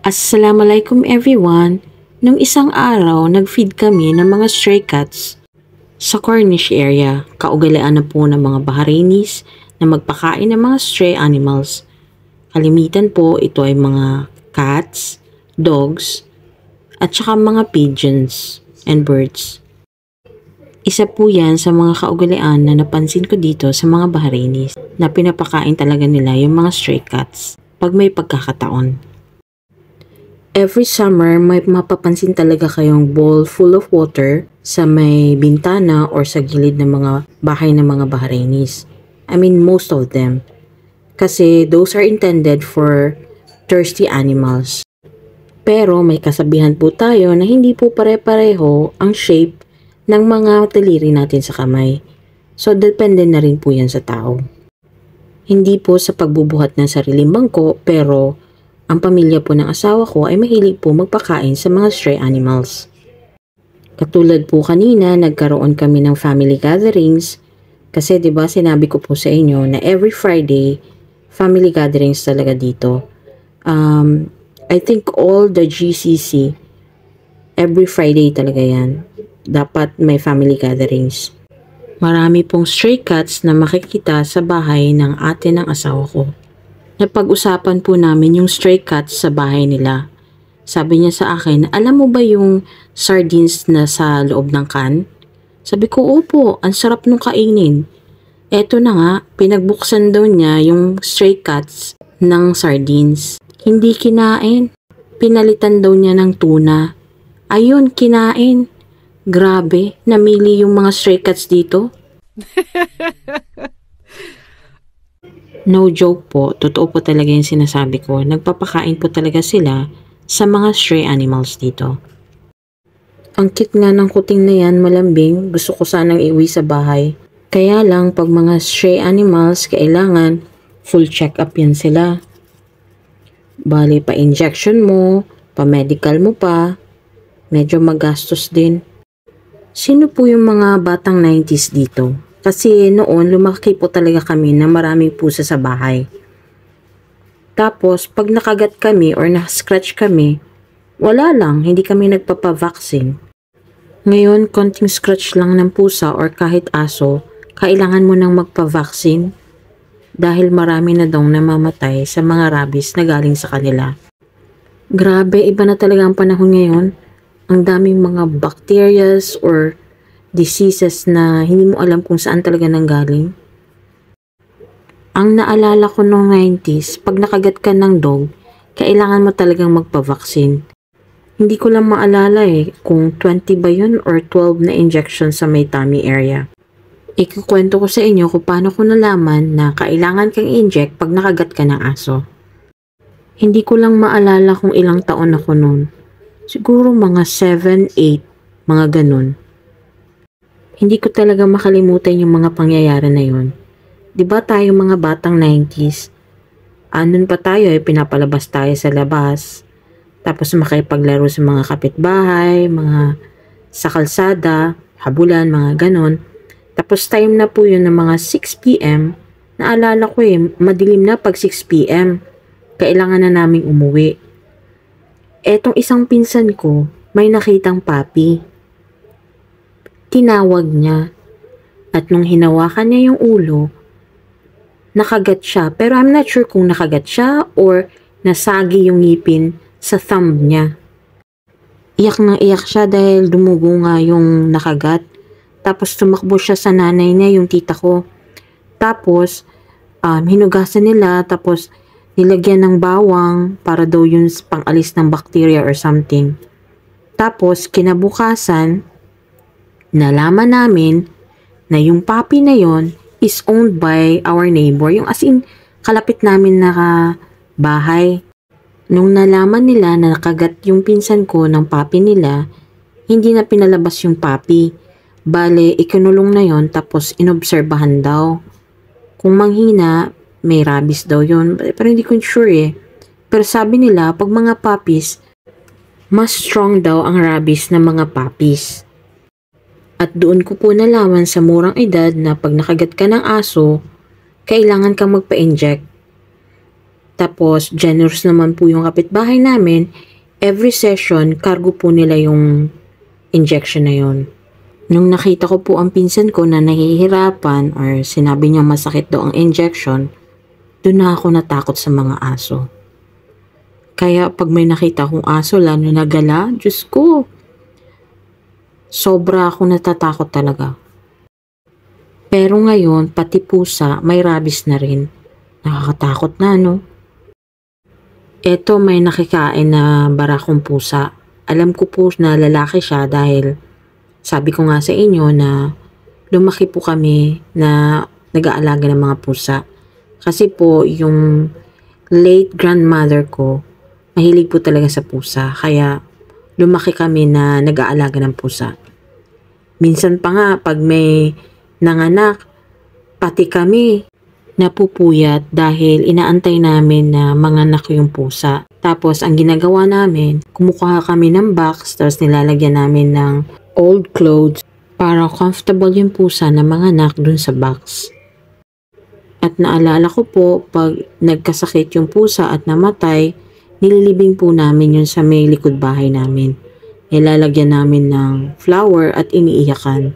Assalamualaikum everyone! Nung isang araw, nag-feed kami ng mga stray cats sa Cornish area. Kaugalian na po ng mga Bahrainis na magpakain ng mga stray animals. Kalimitan po ito ay mga cats, dogs, at saka mga pigeons and birds. Isa po yan sa mga kaugalian na napansin ko dito sa mga Bahrainis na pinapakain talaga nila yung mga stray cats pag may pagkakataon. Every summer, may mapapansin talaga kayong bowl full of water sa may bintana or sa gilid ng mga bahay ng mga Bahrainis. I mean, most of them. Kasi those are intended for thirsty animals. Pero may kasabihan po tayo na hindi po pare-pareho ang shape ng mga daliri natin sa kamay. So, depende na rin po yan sa tao. Hindi po sa pagbubuhat ng sariling bangko, pero ang pamilya po ng asawa ko ay mahilig po magpakain sa mga stray animals. Katulad po kanina, nagkaroon kami ng family gatherings kasi 'di ba sinabi ko po sa inyo na every Friday family gatherings talaga dito. I think all the GCC every Friday talaga yan. Dapat may family gatherings. Marami pong stray cats na makikita sa bahay ng ate ng asawa ko. Napag-usapan po namin yung stray cats sa bahay nila. Sabi niya sa akin, alam mo ba yung sardines na sa loob ng can? Sabi ko, opo, ang sarap nung kainin. Eto na nga, pinagbuksan daw niya yung stray cats ng sardines. Hindi kinain. Pinalitan daw niya ng tuna. Ayun, kinain. Grabe, namili yung mga stray cats dito. No joke po, totoo po talaga yung sinasabi ko. Nagpapakain po talaga sila sa mga stray animals dito. Ang cute nga ng kuting na yan, malambing. Gusto ko sanang iuwi sa bahay. Kaya lang, pag mga stray animals, kailangan full check-up yan sila. Bali, pa-injection mo, pa-medical mo pa. Medyo magastos din. Sino po yung mga batang 90s dito? Kasi noon, lumaki po talaga kami na maraming pusa sa bahay. Tapos, pag nakagat kami or na-scratch kami, wala lang, hindi kami nagpapavaccine. Ngayon, konting scratch lang ng pusa or kahit aso, kailangan mo nang magpavaccine dahil marami na daw namamatay sa mga rabies na galing sa kanila. Grabe, iba na talaga ang panahon ngayon. Ang daming mga bacterias or diseases na hindi mo alam kung saan talaga nanggaling. Ang naalala ko noong 90s, pag nakagat ka ng dog, kailangan mo talagang magpa-vaccine. Hindi ko lang maalala kung 20 ba yun or 12 na injection sa may tummy area. Ikukwento ko sa inyo kung paano ko nalaman na kailangan kang inject pag nakagat ka ng aso. Hindi ko lang maalala kung ilang taon ako noon. Siguro mga 7, 8, mga ganun. Hindi ko talaga makalimutan yung mga pangyayari na yun. Diba tayo mga batang 90s? Anon pa tayo pinapalabas tayo sa labas. Tapos makipaglaro sa mga kapitbahay, mga sa kalsada, habulan, mga ganon. Tapos time na po yun ng mga 6 p.m. Naalala ko madilim na pag 6 p.m. Kailangan na naming umuwi. Etong isang pinsan ko, may nakitang puppy. Tinawag niya. At nung hinawakan niya yung ulo, nakagat siya. Pero I'm not sure kung nakagat siya or nasagi yung ngipin sa thumb niya. Iyak na iyak siya dahil dumugo nga yung nakagat. Tapos tumakbo siya sa nanay niya, yung tita ko. Tapos, hinugasan nila. Tapos, nilagyan ng bawang para daw yun pang-alis ng bacteria or something. Tapos, kinabukasan, nalaman namin na yung puppy na yon is owned by our neighbor. Yung as in, kalapit namin na bahay. Nung nalaman nila na nakagat yung pinsan ko ng puppy nila, hindi na pinalabas yung puppy. Bale, ikinulong na yon tapos inobserbahan daw. Kung manghina, may rabies daw yon. Pero hindi ko sure Pero sabi nila, pag mga puppies, mas strong daw ang rabies ng mga puppies. At doon ko po nalaman sa murang edad na pag nakagat ka ng aso, kailangan kang magpa-inject. Tapos, generous naman po yung kapitbahay namin. Every session, cargo po nila yung injection na yon. Nung nakita ko po ang pinsan ko na nahihirapan or sinabi niya masakit daw ang injection, doon na ako natakot sa mga aso. Kaya pag may nakita kong aso lalo na gala, Diyos ko, sobra ako natatakot talaga. Pero ngayon, pati pusa, may rabies na rin. Nakakatakot na, no? Eto, may nakikain na barakong pusa. Alam ko po na lalaki siya dahil sabi ko nga sa inyo na lumaki po kami na nag-aalaga ng mga pusa. Kasi po, yung late grandmother ko, mahilig po talaga sa pusa. Kaya lumaki kami na nag-aalaga ng pusa. Minsan pa nga, pag may nanganak, pati kami napupuyat dahil inaantay namin na manganak yung pusa. Tapos ang ginagawa namin, kumukuha kami ng box tapos nilalagyan namin ng old clothes para comfortable yung pusa na manganak dun sa box. At naalala ko po, pag nagkasakit yung pusa at namatay, nililibing po namin yun sa may likod bahay namin. Nilalagyan namin ng flower at iniiyakan.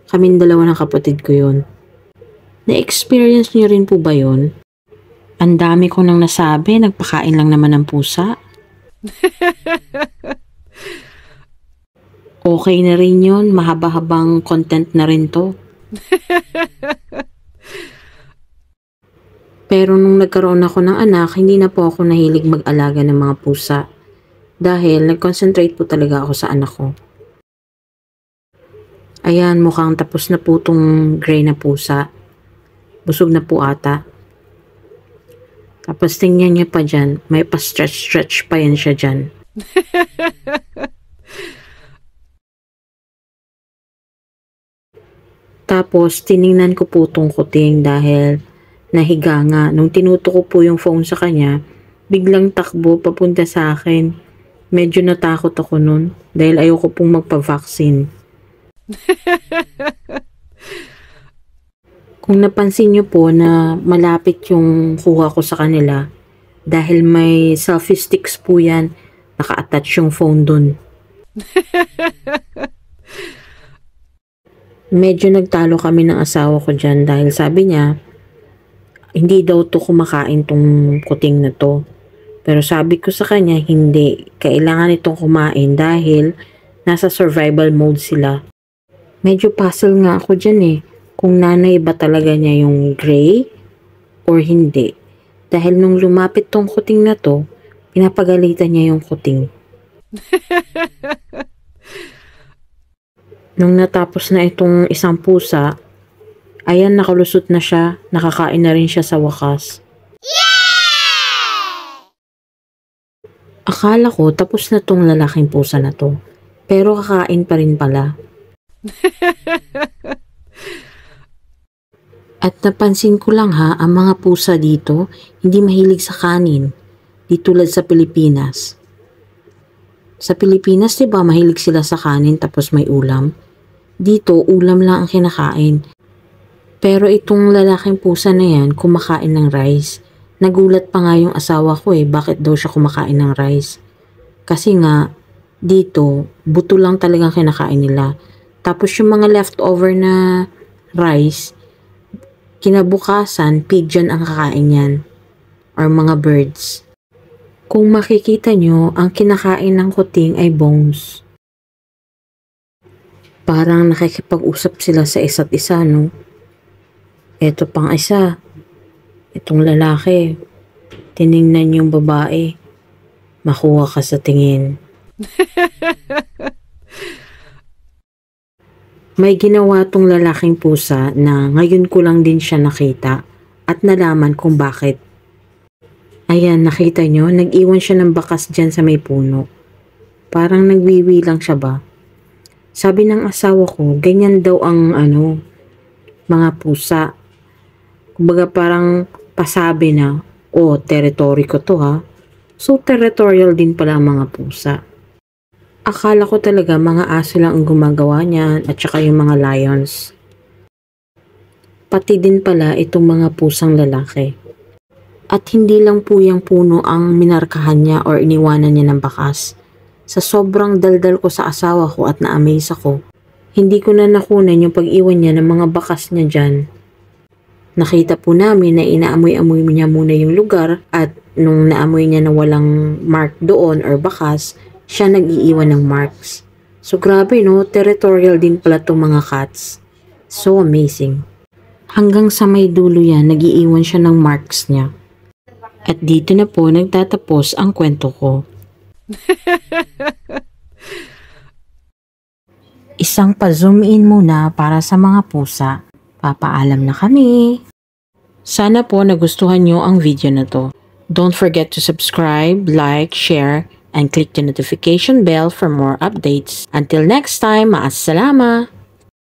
Kaming dalawa ng kapatid ko yun. Na-experience niyo rin po ba yun? Ang dami ko nang nasabi, nagpakain lang naman ng pusa. Okay na rin yun, mahaba-habang content na rin to. Pero nung nagkaroon ako ng anak, hindi na po ako nahilig mag-alaga ng mga pusa. Dahil nag-concentrate po talaga ako sa anak ko. Ayan, mukhang tapos na po tong gray na pusa. Busog na po ata. Tapos tingnan niya pa dyan. May pa-stretch pa yan siya dyan. Tapos tiningnan ko po tong kuting dahil nahiga nga. Nung tinuto ko po yung phone sa kanya, biglang takbo papunta sa akin. Medyo natakot ako nun dahil ayoko pong magpa-vaccine. Kung napansin nyo po na malapit yung kuha ko sa kanila, dahil may selfie sticks po yan, naka-attach yung phone dun. Medyo nagtalo kami ng asawa ko dyan dahil sabi niya, hindi daw to kumakain tong kuting na to. Pero sabi ko sa kanya, hindi. Kailangan itong kumain dahil nasa survival mode sila. Medyo puzzle nga ako dyan eh. Kung nanay ba talaga niya yung gray or hindi. Dahil nung lumapit tong kuting na to, pinapagalitan niya yung kuting. Nung natapos na itong isang pusa, ayan nakalusot na siya, nakakain na rin siya sa wakas. Akala ko tapos na tong lalaking pusa na to, pero kakain pa rin pala. At napansin ko lang ha, ang mga pusa dito, hindi mahilig sa kanin. Di tulad sa Pilipinas. Sa Pilipinas, diba, mahilig sila sa kanin tapos may ulam. Dito, ulam lang ang kinakain. Pero itong lalaking pusa na yan, kumakain ng rice. Nagulat pa nga yung asawa ko bakit daw siya kumakain ng rice. Kasi nga, dito, buto lang talagang kinakain nila. Tapos yung mga leftover na rice, kinabukasan, pigeon ang kakain yan. Or mga birds. Kung makikita nyo, ang kinakain ng kuting ay bones. Parang nakikipag-usap sila sa isa't isa, no? Eto pang isa. Itong lalaki. Tiningnan yung babae. Makuha ka sa tingin. May ginawa tong lalaking pusa na ngayon ko lang din siya nakita at nalaman kung bakit. Ayan, nakita nyo, nag-iwan siya ng bakas dyan sa may puno. Parang nagwiwi lang siya ba? Sabi ng asawa ko, ganyan daw ang mga pusa. Kumbaga parang pasabi na, territory ko to ha. So territorial din pala ang mga pusa. Akala ko talaga mga aso lang ang gumagawa niyan at saka yung mga lions. Pati din pala itong mga pusang lalaki. At hindi lang po yung puno ang minarkahan niya or iniwanan niya ng bakas. Sa sobrang daldal ko sa asawa ko at na-amaze ako, hindi ko na nakunan yung pag-iwan niya ng mga bakas niya dyan. Nakita po namin na inaamoy-amoy niya muna yung lugar at nung naamoy niya na walang mark doon or bakas, siya nag-iiwan ng marks. So grabe no, territorial din pala itong mga cats. So amazing. Hanggang sa may dulo yan, nag-iiwan siya ng marks niya. At dito na po nagtatapos ang kwento ko. Isang pa-zoom in muna para sa mga pusa. Papaalam na kami. Sana po nagustuhan nyo ang video na to. Don't forget to subscribe, like, share, and click the notification bell for more updates. Until next time, maasalama!